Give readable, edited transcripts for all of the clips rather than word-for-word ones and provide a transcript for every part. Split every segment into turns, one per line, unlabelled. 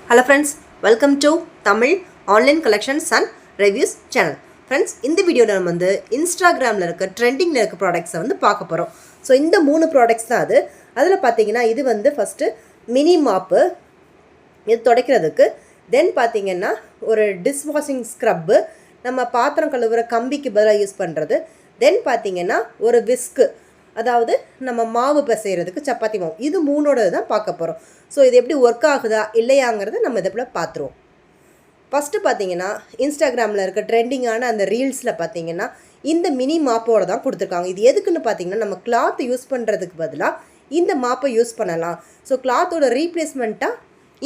Hello friends, welcome to Tamil Online Collections and Reviews channel. Friends, இந்த வீடியோவில் நம்ம வந்து இன்ஸ்டாகிராமில் இருக்க ட்ரெண்டிங்கில் இருக்க ப்ராடக்ட்ஸை வந்து பார்க்க போகிறோம். ஸோ இந்த 3 ப்ராடக்ட்ஸ் தான் அது. அதில் பார்த்தீங்கன்னா இது வந்து ஃபஸ்ட்டு மினி மாப்பு, இது துடைக்கிறதுக்கு. தென் பார்த்தீங்கன்னா ஒரு டிஷ் வாஷிங் ஸ்க்ரப்பு, நம்ம பாத்திரம் கழுவுற கம்பிக்கு பதிலாக யூஸ் பண்ணுறது. தென் பார்த்தீங்கன்னா ஒரு விஸ்க்கு, அதாவது நம்ம மாவு பிசைகிறதுக்கு சப்பாத்தி மாவு. இது 3ஓடது தான் பார்க்க போகிறோம். ஸோ இது எப்படி ஒர்க் ஆகுதா இல்லையாங்கிறத நம்ம இதை போல் பார்த்துருவோம். ஃபஸ்ட்டு பார்த்தீங்கன்னா இன்ஸ்டாகிராமில் இருக்க ட்ரெண்டிங்கான அந்த ரீல்ஸில் பார்த்தீங்கன்னா இந்த மினி மாப்போடு தான் கொடுத்துருக்காங்க. இது எதுக்குன்னு பார்த்தீங்கன்னா நம்ம கிளாத் யூஸ் பண்ணுறதுக்கு பதிலாக இந்த மாப்பை யூஸ் பண்ணலாம். ஸோ கிளாத்தோட ரீப்ளேஸ்மெண்ட்டாக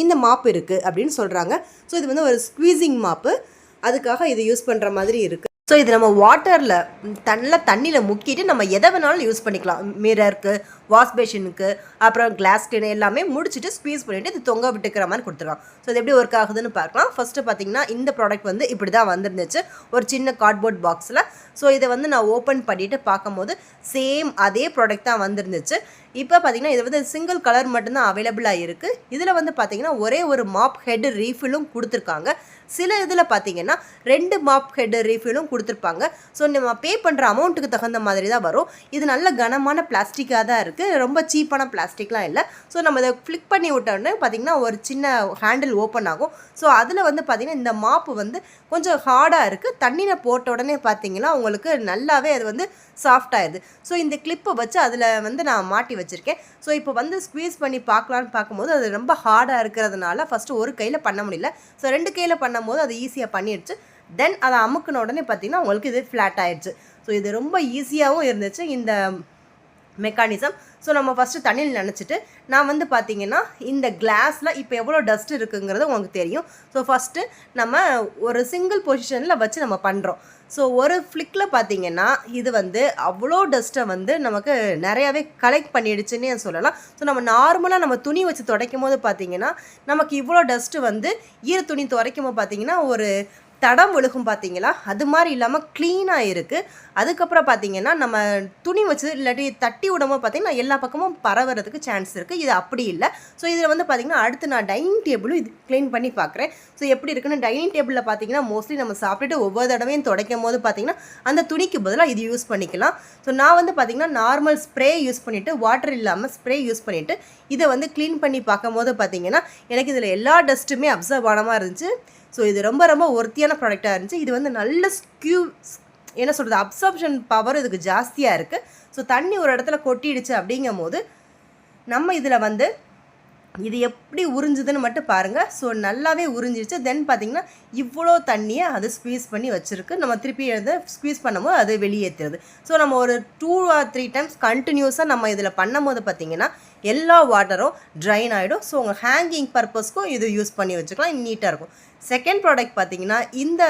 இந்த மாப்பு இருக்குது அப்படின்னு சொல்கிறாங்க. ஸோ இது வந்து ஒரு ஸ்குவீசிங் மாப்பு, அதுக்காக இது யூஸ் பண்ணுற மாதிரி இருக்குது. ஸோ இது நம்ம வாட்டரில் தண்ணியில் முக்கிட்டு நம்ம எதை வேணாலும் யூஸ் பண்ணிக்கலாம். மிரருக்கு, வாஷ் பேஷனுக்கு, அப்புறம் கிளாஸ் கிளீன் எல்லாமே முடிச்சுட்டு ஸ்க்வீஸ் பண்ணிவிட்டு இது தொங்க விட்டுக்கிற மாதிரி கொடுத்துருக்காங்க. ஸோ இது எப்படி ஒர்க் ஆகுதுன்னு பார்க்கலாம். ஃபஸ்ட்டு பார்த்தீங்கன்னா இந்த ப்ராடக்ட் வந்து இப்படி தான் வந்துருந்துச்சு, ஒரு சின்ன கார்ட்போர்ட் பாக்ஸில். ஸோ இதை வந்து நான் ஓப்பன் பண்ணிவிட்டு பார்க்கும்போது சேம் அதே ப்ராடக்ட் தான் வந்துருந்துச்சு. இப்போ பார்த்தீங்கன்னா இது வந்து சிங்கிள் கலர் மட்டும்தான் அவைலபிளாக இருக்குது. இதில் வந்து பார்த்தீங்கன்னா ஒரே ஒரு மாப் ஹெட் ரீஃபிலும் கொடுத்துருக்காங்க. சில இதில் பார்த்தீங்கன்னா 2 மாப் ஹெட் ரீஃபிலும் கொடுத்துருப்பாங்க. ஸோ நம்ம பே பண்ணுற அமௌண்ட்டுக்கு தகுந்த மாதிரி தான் வரும். இது நல்ல கனமான பிளாஸ்டிக்காக தான் இருக்குது, ரொம்ப சீப்பான பிளாஸ்டிக்லாம் இல்லை. ஸோ நம்ம இதை ஃப்ளிக் பண்ணி விட்டோன்னே பார்த்தீங்கன்னா ஒரு சின்ன ஹேண்டில் ஓப்பன் ஆகும். ஸோ அதில் வந்து பார்த்திங்கன்னா இந்த மாப்பு வந்து கொஞ்சம் ஹார்டாக இருக்குது. தண்ணியில் போட்ட உடனே பார்த்தீங்கன்னா உங்களுக்கு நல்லாவே அது வந்து சாஃப்டாகிடுது. ஸோ இந்த கிளிப்பை வச்சு அதில் வந்து நான் மாட்டி வச்சுருக்கேன். ஸோ இப்போ வந்து ஸ்க்வீஸ் பண்ணி பார்க்கலான்னு பார்க்கும்போது அது ரொம்ப ஹார்டாக இருக்கிறதுனால ஃபஸ்ட்டு ஒரு கையில் பண்ண முடியல. ஸோ 2 கையில் பண்ணும்போது அது ஈஸியாக பண்ணிடுச்சு. தென் அதை அமுக்குன உடனே பார்த்திங்கன்னா உங்களுக்கு இது ஃப்ளாட் ஆகிடுச்சு. ஸோ இது ரொம்ப ஈஸியாகவும் இருந்துச்சு இந்த மெக்கானிசம். ஸோ நம்ம ஃபஸ்ட்டு தண்ணியில் நினச்சிட்டு நான் வந்து பார்த்திங்கன்னா இந்த கிளாஸில் இப்போ எவ்வளோ டஸ்ட் இருக்குங்கிறது உங்களுக்கு தெரியும். ஸோ ஃபஸ்ட்டு நம்ம ஒரு சிங்கிள் பொசிஷனில் வச்சு நம்ம பண்ணுறோம். ஸோ ஒரு ஃப்ளிக்கில் பார்த்திங்கன்னா இது வந்து அவ்வளோ டஸ்ட்டை வந்து நமக்கு நிறையாவே கலெக்ட் பண்ணிடுச்சுன்னே சொல்லலாம். ஸோ நம்ம நார்மலாக நம்ம துணி வச்சு துடைக்கும் போது பார்த்திங்கன்னா நமக்கு இவ்வளோ டஸ்ட்டு வந்து ஈர துணி துடைக்கும் போது பார்த்திங்கன்னா ஒரு தடம் விழுகும் பார்த்தீங்களா, அது மாதிரி இல்லாமல் க்ளீனாக இருக்குது. அதுக்கப்புறம் பார்த்திங்கன்னா நம்ம துணி வச்சு இல்லாட்டி தட்டி விடும்போது பார்த்திங்கன்னா எல்லா பக்கமும் பரவுறதுக்கு சான்ஸ் இருக்குது. இது அப்படி இல்லை. ஸோ இதில் வந்து பார்த்திங்கன்னா அடுத்து நான் டைனிங் டேபிளும் இது க்ளீன் பண்ணி பார்க்குறேன். ஸோ எப்படி இருக்குன்னு. டைனிங் டேபிளில் பார்த்திங்கன்னா மோஸ்ட்லி நம்ம சாப்பிட்டுட்டு ஒவ்வொரு தடவையும் துடைக்கும் போது பார்த்திங்கன்னா அந்த துணிக்கு பதிலாக இது யூஸ் பண்ணிக்கலாம். ஸோ நான் வந்து பார்த்திங்கன்னா நார்மல் ஸ்ப்ரே யூஸ் பண்ணிவிட்டு, வாட்டர் இல்லாமல் ஸ்ப்ரே யூஸ் பண்ணிவிட்டு இதை வந்து க்ளீன் பண்ணி பார்க்கும் போது பார்த்திங்கன்னா எனக்கு இதில் எல்லா டஸ்ட்டுமே அப்சர்வ் ஆன மாதிரி இருந்துச்சு. ஸோ இது ரொம்ப ரொம்ப ஒர்த்தியான ப்ராடக்டாக இருந்துச்சு. இது வந்து நல்ல என்ன சொல்கிறது, அப்சர்ப்ஷன் பவர் இதுக்கு ஜாஸ்தியாக இருக்குது. ஸோ தண்ணி ஒரு இடத்துல கொட்டிடுச்சு அப்படிங்கும் போது நம்ம இதில் வந்து இது எப்படி உறிஞ்சுதுன்னு மட்டும் பாருங்கள். ஸோ நல்லாவே உறிஞ்சிடுச்சு. தென் பார்த்திங்கன்னா இவ்வளோ தண்ணியை அது ஸ்க்வீஸ் பண்ணி வச்சுருக்கு. நம்ம திருப்பி எழுத ஸ்க்வீஸ் பண்ணும்போது அது வெளியேற்றுறது. ஸோ நம்ம ஒரு 2 or 3 டைம்ஸ் கண்டினியூஸாக நம்ம இதில் பண்ணும்போது பார்த்திங்கன்னா எல்லா வாட்டரும் ட்ரைன் ஆகிடும். ஸோ உங்கள் ஹேங்கிங் பர்பஸ்க்கும் இது யூஸ் பண்ணி வச்சுக்கலாம், நீட்டாக இருக்கும். செகண்ட் ப்ராடக்ட் பார்த்திங்கன்னா இந்த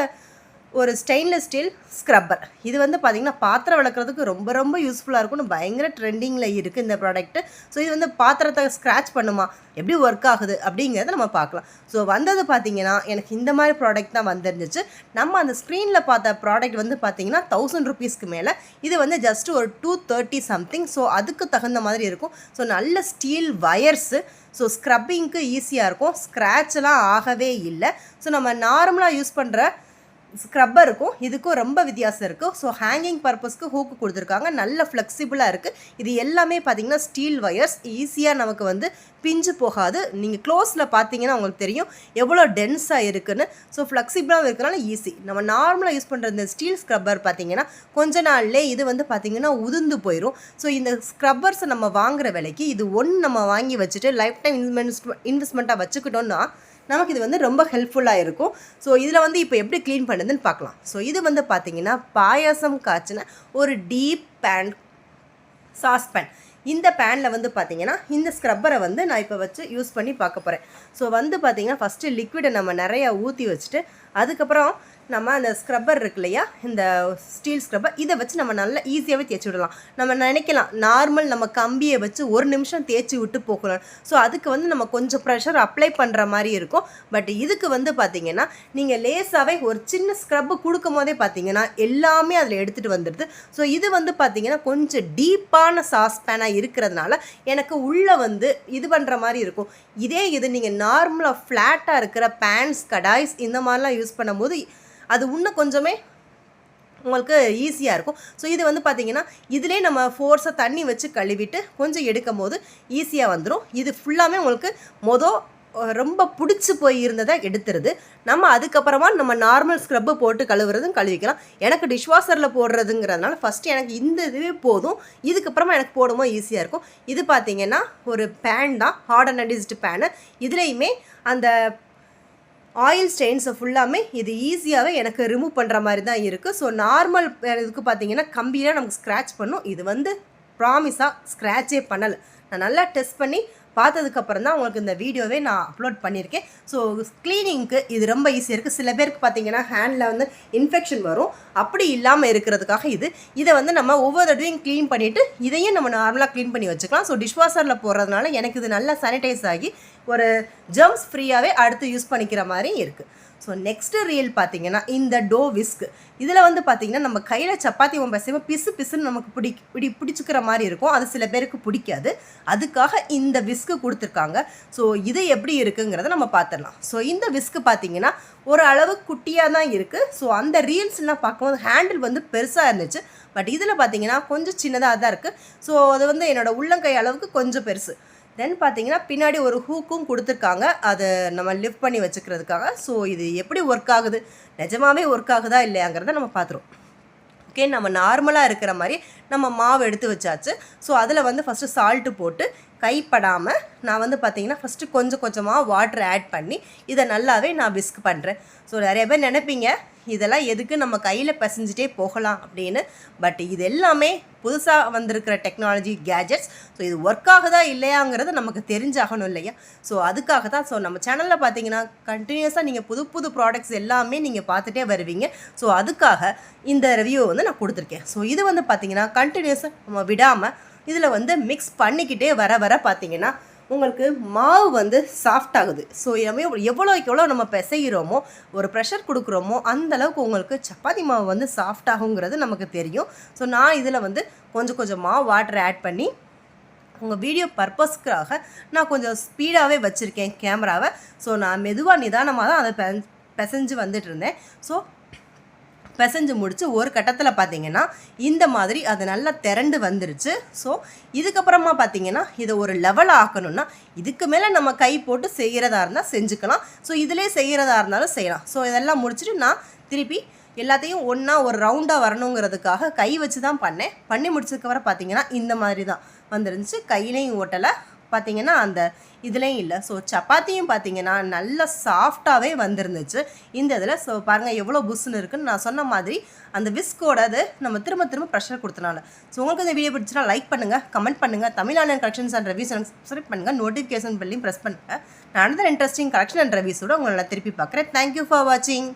ஒரு ஸ்டெயின்லெஸ் ஸ்டீல் ஸ்க்ரப்பர். இது வந்து பார்த்திங்கன்னா பாத்திரம் விளக்குறதுக்கு ரொம்ப ரொம்ப யூஸ்ஃபுல்லாக இருக்கும்னு பயங்கர ட்ரெண்டிங்கில் இருக்குது இந்த ப்ராடக்ட்டு. ஸோ இது வந்து பாத்திரத்தை ஸ்க்ராட்ச் பண்ணுமா, எப்படி ஒர்க் ஆகுது அப்படிங்கிறத நம்ம பார்க்கலாம். ஸோ வந்தது பார்த்திங்கன்னா எனக்கு இந்த மாதிரி ப்ராடக்ட் தான் வந்துருந்துச்சு. நம்ம அந்த ஸ்க்ரீனில் பார்த்த ப்ராடக்ட் வந்து பார்த்திங்கன்னா 1000 rupeesக்கு மேலே. இது வந்து ஜஸ்ட் ஒரு 230 something. ஸோ அதுக்கு தகுந்த மாதிரி இருக்கும். ஸோ நல்ல ஸ்டீல் வயர்ஸு. ஸோ ஸ்க்ரப்பிங்க்கு ஈஸியாக இருக்கும், ஸ்க்ராட்செலாம் ஆகவே இல்லை. ஸோ நம்ம நார்மலாக யூஸ் பண்ணுற ஸ்க்ரப்பருக்கும் இதுக்கும் ரொம்ப வித்தியாசம் இருக்குது. ஸோ ஹேங்கிங் பர்பஸ்க்கு ஹூக்கு கொடுத்துருக்காங்க, நல்ல ஃப்ளெக்சிபிளாக இருக்குது. இது எல்லாமே பார்த்திங்கன்னா ஸ்டீல் வயர்ஸ், ஈஸியாக நமக்கு வந்து பிஞ்சு போகாது. நீங்கள் க்ளோஸில் பார்த்தீங்கன்னா உங்களுக்கு தெரியும் எவ்வளோ டென்ஸாக இருக்குதுன்னு. ஸோ ஃப்ளெக்சிபிளாக இருக்கிறனால ஈஸி. நம்ம நார்மலாக யூஸ் பண்ணுற இந்த ஸ்டீல் ஸ்க்ரப்பர் பார்த்திங்கன்னா கொஞ்ச நாள்லே இது வந்து பார்த்திங்கன்னா உதிர்ந்து போயிடும். ஸோ இந்த ஸ்க்ரப்பர்ஸை நம்ம வாங்குகிற விலைக்கு இது நம்ம வாங்கி வச்சுட்டு லைஃப் டைம் இன்வெஸ்ட்மெண்ட்டாக வச்சுக்கிட்டோன்னா நமக்கு இது வந்து ரொம்ப ஹெல்ப்ஃபுல்லாக இருக்கும். ஸோ இதில் வந்து இப்போ எப்படி க்ளீன் பண்ணுதுன்னு பார்க்கலாம். ஸோ இது வந்து பார்த்திங்கன்னா பாயாசம் காய்ச்சின ஒரு டீப் சாஸ்பேன். இந்த பேனில் வந்து பார்த்திங்கன்னா இந்த ஸ்க்ரப்பரை வந்து நான் இப்போ வச்சு யூஸ் பண்ணி பார்க்க போகிறேன். ஸோ வந்து பார்த்திங்கன்னா ஃபஸ்ட்டு லிக்விடை நம்ம நிறையா ஊற்றி வச்சுட்டு அதுக்கப்புறம் நம்ம அந்த ஸ்க்ரப்பர் இருக்கு இல்லையா, இந்த ஸ்டீல் ஸ்க்ரப்பர், இதை வச்சு நம்ம நல்லா ஈஸியாகவே தேய்ச்சி விடலாம். நம்ம நினைக்கலாம் நார்மல் நம்ம கம்பியை வச்சு 1 நிமிஷம் தேய்ச்சி விட்டு போகலாம். ஸோ அதுக்கு வந்து நம்ம கொஞ்சம் ப்ரெஷர் அப்ளை பண்ணுற மாதிரி இருக்கும். பட் இதுக்கு வந்து பார்த்திங்கன்னா நீங்கள் லேஸாகவே ஒரு சின்ன ஸ்க்ரப்பு கொடுக்கும் போதே பார்த்திங்கன்னா எல்லாமே அதில் எடுத்துகிட்டு வந்துடுது. ஸோ இது வந்து பார்த்திங்கன்னா கொஞ்சம் டீப்பான சாஸ்பேனாக இருக்கிறதுனால எனக்கு உள்ளே வந்து இது பண்ணுற மாதிரி இருக்கும். இதே இது நீங்கள் நார்மலாக ஃப்ளாட்டாக இருக்கிற பேன்ஸ், கடாய்ஸ் இந்த மாதிரிலாம் யூஸ் பண்ணும்போது அது இன்னும் கொஞ்சமே உங்களுக்கு ஈஸியாக இருக்கும். ஸோ இது வந்து பார்த்திங்கன்னா இதிலே நம்ம ஃபோர்ஸாக தண்ணி வச்சு கழுவிட்டு கொஞ்சம் எடுக்கும் போது ஈஸியாக வந்துடும். இது ஃபுல்லாமே உங்களுக்கு ரொம்ப பிடிச்சி போய் இருந்ததை எடுத்துருது. நம்ம அதுக்கப்புறமா நம்ம நார்மல் ஸ்க்ரப்பு போட்டு கழுவுறதும் கழுவிக்கலாம். எனக்கு டிஷ்வாஷரில் போடுறதுங்கிறதுனால ஃபஸ்ட்டு எனக்கு இந்த இதுவே போதும். இதுக்கப்புறமா எனக்கு போடும்போது ஈஸியாக இருக்கும். இது பார்த்திங்கன்னா ஒரு பேன் தான், ஹார்ட் அனடைஸ்டு பேனு. இதுலேயுமே அந்த ஆயில் ஸ்டெயின்ஸை ஃபுல்லாமே இது ஈஸியாகவே எனக்கு ரிமூவ் பண்ணுற மாதிரி தான் இருக்குது. ஸோ நார்மல் இதுக்கு பார்த்திங்கன்னா கம்பியில் நமக்கு ஸ்க்ராட்ச் பண்ணும். இது வந்து ப்ராமிஸாக ஸ்க்ராட்சே பண்ணலை. நான் நல்லா டெஸ்ட் பண்ணி பார்த்ததுக்கப்புறம் தான் உங்களுக்கு இந்த வீடியோவே நான் அப்லோட் பண்ணியிருக்கேன். ஸோ க்ளீனிங்க்கு இது ரொம்ப ஈஸியாக இருக்குது. சில பேருக்கு பார்த்திங்கன்னா ஹேண்டில் வந்து இன்ஃபெக்ஷன் வரும். அப்படி இல்லாமல் இருக்கிறதுக்காக இதை வந்து நம்ம ஒவ்வொரு தடவையும் க்ளீன் பண்ணிவிட்டு இதையும் நம்ம நார்மலாக க்ளீன் பண்ணி வச்சுக்கலாம். ஸோ டிஷ்வாஷரில் போடுறதுனால எனக்கு இது நல்லா சானிடைஸ் ஆகி ஒரு ஜெர்ம்ஸ் ஃப்ரீயாகவே அடுத்து யூஸ் பண்ணிக்கிற மாதிரி இருக்குது. ஸோ நெக்ஸ்ட்டு ரீல் பார்த்திங்கன்னா இந்த டோ விஸ்க். இதில் வந்து பார்த்திங்கன்னா நம்ம கையில் சப்பாத்தி பசையும் பிசுன்னு நமக்கு பிடிச்சிக்கிற மாதிரி இருக்கும். அது சில பேருக்கு பிடிக்காது. அதுக்காக இந்த விஸ்க்கு கொடுத்துருக்காங்க. ஸோ இது எப்படி இருக்குங்கிறத நம்ம பார்த்துடலாம். ஸோ இந்த விஸ்க்கு பார்த்திங்கன்னா ஒரு அளவு குட்டியாக தான் இருக்குது. ஸோ அந்த ரீல்ஸ்லாம் பார்க்கும்போது ஹேண்டில் வந்து பெருசாக இருந்துச்சு. பட் இதில் பார்த்திங்கன்னா கொஞ்சம் சின்னதாக தான் இருக்குது. ஸோ அது வந்து என்னோடய உள்ளங்கை அளவுக்கு கொஞ்சம் பெருசு. தென் பார்த்திங்கன்னா பின்னாடி ஒரு ஹூக்கும் கொடுத்துருக்காங்க, அதை நம்ம லிஃப்ட் பண்ணி வச்சுக்கிறதுக்காக. ஸோ இது எப்படி ஒர்க் ஆகுது, நிஜமாவே ஒர்க் ஆகுதா இல்லையாங்கிறத நம்ம பார்த்துருவோம். ஓகே, நம்ம நார்மலாக இருக்கிற மாதிரி நம்ம மாவு எடுத்து வச்சாச்சு. ஸோ அதில் வந்து ஃபஸ்ட்டு சால்ட்டு போட்டு கைப்படாமல் நான் வந்து பார்த்திங்கன்னா ஃபஸ்ட்டு கொஞ்சம் கொஞ்சமாக வாட்டர் ஆட் பண்ணி இதை நல்லாவே நான் விஸ்க் பண்ணுறேன். ஸோ நிறைய பேர் நினைப்பீங்க இதெல்லாம் எதுக்கு நம்ம கையில் பிசைஞ்சிட்டே போகலாம் அப்படின்னு. பட் இது எல்லாமே புதுசாக வந்திருக்கிற டெக்னாலஜி கேஜெட்ஸ். ஸோ இது ஒர்க் ஆகுதா இல்லையாங்கிறது நமக்கு தெரிஞ்சாகணும் இல்லையா. ஸோ அதுக்காக தான். ஸோ நம்ம சேனலில் பார்த்தீங்கன்னா கண்டினியூஸாக நீங்கள் புது ப்ராடக்ட்ஸ் எல்லாமே நீங்கள் பார்த்துட்டே வருவீங்க. ஸோ அதுக்காக இந்த ரிவ்யூ வந்து நான் கொடுத்துருக்கேன். ஸோ இது வந்து பார்த்திங்கன்னா கண்டினியூஸாக நம்ம விடாமல் இதில் வந்து மிக்ஸ் பண்ணிக்கிட்டே வர பார்த்திங்கன்னா உங்களுக்கு மாவு வந்து சாஃப்ட் ஆகுது. ஸோ எவ்வளோ நம்ம பிசைகிறோமோ, ஒரு ப்ரெஷர் கொடுக்குறோமோ அந்தளவுக்கு உங்களுக்கு சப்பாத்தி மாவு வந்து சாஃப்ட் ஆகுங்கிறது நமக்கு தெரியும். ஸோ நான் இதில் வந்து கொஞ்சம் வாட்டர் ஆட் பண்ணி உங்கள் வீடியோ பர்பஸ்க்காக நான் கொஞ்சம் ஸ்பீடாகவே வச்சுருக்கேன் கேமராவை. ஸோ நான் மெதுவாக நிதானமாக தான் அதை பிசைஞ்சு வந்துட்டு இருந்தேன். ஸோ பிசைஞ்சு முடிச்சு ஒரு கட்டத்தில் பார்த்திங்கன்னா இந்த மாதிரி அது நல்லா திரண்டு வந்துருச்சு. ஸோ இதுக்கப்புறமா பார்த்திங்கன்னா இதை ஒரு லெவல் ஆக்கணும்னா இதுக்கு மேலே நம்ம கை போட்டு செய்கிறதா இருந்தால் செஞ்சுக்கலாம். ஸோ இதிலே செய்கிறதா இருந்தாலும் செய்யலாம். ஸோ இதெல்லாம் முடிச்சுட்டு நான் திருப்பி எல்லாத்தையும் ஒன்றா ஒரு ரவுண்டாக வரணுங்கிறதுக்காக கை வச்சு தான் பண்ணி முடிச்சதுக்கப்புறம் பார்த்திங்கன்னா இந்த மாதிரி தான் வந்துருந்துச்சு. கையிலையும் ஓட்டலை, பார்த்திங்கன்னா அந்த இதுலேயும் இல்லை. ஸோ சப்பாத்தியும் பார்த்திங்கன்னா நல்லா சாஃப்டாகவே வந்துருந்துச்சு இந்த இதில். ஸோ பாருங்கள் எவ்வளோ புஷ்ஷுன்னு இருக்குன்னு. நான் சொன்ன மாதிரி அந்த விஸ்கோட அது நம்ம திரும்ப ப்ரெஷர் கொடுத்தனால. ஸோ உங்களுக்கு இந்த வீடியோ பிடிச்சினா லைக் பண்ணுங்கள், கமெண்ட் பண்ணுங்கள், Tamil online collections and reviews subscribe பண்ணுங்கள், நோட்டிஃபிகேஷன் பெல்லையும் ப்ரெஸ் பண்ணுங்கள். நான் அடுத்த இன்ட்ரெஸ்டிங் கலெக்ஷன் அண்ட் ரிவ்யூஸோட உங்களை திருப்பி பார்க்குறேன். தேங்க்யூ ஃபார் வாட்சிங்.